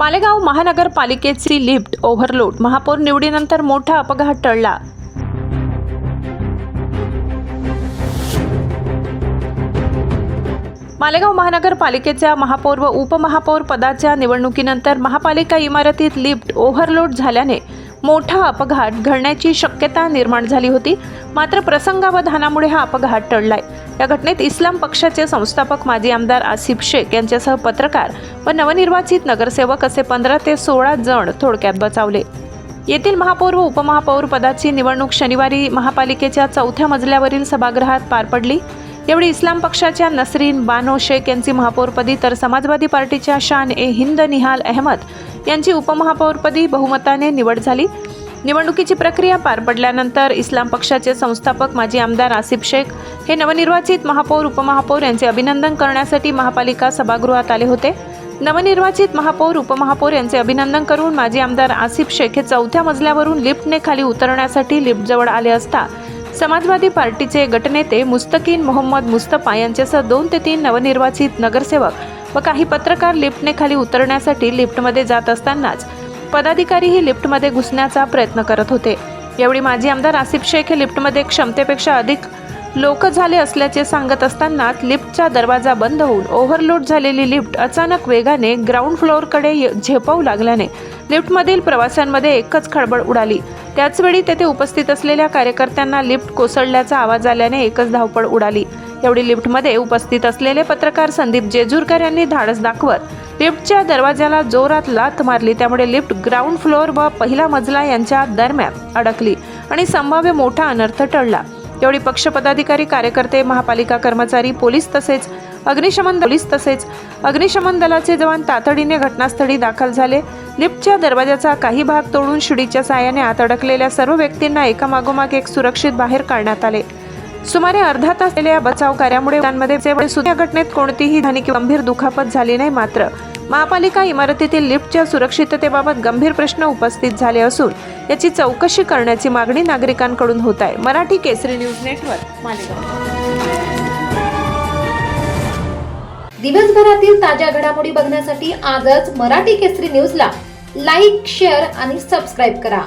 मालेगाव महानगरपालिकेची lift overload, महापौर निवडीनंतर मोठा अपघात टळला। मालेगाव महानगरपालिकेच्या महापौर व उपमहापौर पदाच्या निवडणुकीनंतर महापालिका इमारतीत लिफ्ट ओव्हरलोड झाल्याने मोठा अपघात घडण्याची शक्यता निर्माण झाली होती। मात्र प्रसंगावधानामुळे हा अपघात टळलाय। या घटनेत इस्लाम पक्षाचे संस्थापक माजी आमदार आसिफ शेख यांच्यासह पत्रकार व नवनिर्वाचित नगरसेवक असे 15 ते 16 जण थोडक्यात बचावले। येथील महापौर व उपमहापौर पदाची निवडणूक शनिवारी महापालिकेच्या 4थ्या मजल्यावरील सभागृहात पार पडली। यावेळी इस्लाम पक्षाच्या नसरीन बानो शेख यांची महापौरपदी तर समाजवादी पार्टीच्या शान ए हिंद निहाल अहमद यांची उपमहापौरपदी बहुमताने निवड झाली। निवडणुकीची प्रक्रिया पार पडल्यानंतर इस्लाम पक्षाचे संस्थापक माजी आमदार आसिफ शेख हे नवनिर्वाचित महापौर उपमहापौर यांचे अभिनंदन करण्यासाठी महापालिका सभागृहात आले होते। नवनिर्वाचित महापौर उपमहापौर यांचे अभिनंदन करून माजी आमदार आसिफ शेख हे 4थ्या मजल्यावरून लिफ्टने खाली उतरण्यासाठी लिफ्टजवळ आले असता समाजवादी पार्टीचे गटनेते मुस्तकीन मोहम्मद मुस्तफा यांच्यासह 2 ते 3 नवनिर्वाचित नगरसेवक व काही पत्रकार लिफ्टने खाली उतरण्यासाठी लिफ्टमध्ये जात असतानाच पदाधिकारीही लिफ्टमध्ये घुसण्याचा प्रयत्न करत होते। यावेळी माजी आमदार आसिफ शेख हे लिफ्टमध्ये क्षमतेपेक्षा अधिक लोक झाले असल्याचे सांगत असतानाच लिफ्टचा दरवाजा बंद होऊन ओव्हरलोड झालेली लिफ्ट अचानक वेगाने ग्राउंड फ्लोअरकडे झेपावू लागल्याने लिफ्टमधील प्रवाशांमध्ये एकच खळबळ उडाली। त्याचवेळी तेथे उपस्थित असलेल्या कार्यकर्त्यांना लिफ्ट कोसळल्याचा आवाज आल्याने एकच धावपळ उडाली। यावेळी लिफ्टमध्ये उपस्थित असलेले पत्रकार संदीप जेजूरकर यांनी धाडस दाखवत लिफ्टच्या दरवाजाला जोरात लाथ मारली। त्यामुळे लिफ्ट ग्राउंड फ्लोअर व पहिला मजला यांच्या दरम्यान अडकली आणि संभाव्य मोठा अनर्थ टळला। यावेळी पक्ष पदाधिकारी, कार्यकर्ते, महापालिका कर्मचारी, पोलीस तसेच अग्निशमन दलाचे जवान तातडीने घटनास्थळी दाखल झाले। लिफ्टच्या दरवाजाचा काही भाग तोडून शिडीच्या साहाय्याने आत अडकलेल्या सर्व व्यक्तींना एकामागोमाग एक सुरक्षित बाहेर काढण्यात आले। सुमारे अर्धा तास झालेल्या बचाव कार्यामुळे या घटनेत कोणतीही हानी किंवा गंभीर दुखापत झाली नाही। मात्र महापालिका इमारतीतील लिफ्टच्या सुरक्षिततेबाबत गंभीर प्रश्न उपस्थित झाले असून याची चौकशी करण्याची मागणी नागरिकांकडून होत आहे। मराठी केसरी न्यूज नेटवर्क, मालेगाव। दिवसभरातील ताज्या घडामोडी बघण्यासाठी आजच मराठी केसरी न्यूजला लाईक, शेअर आणि सबस्क्राईब करा।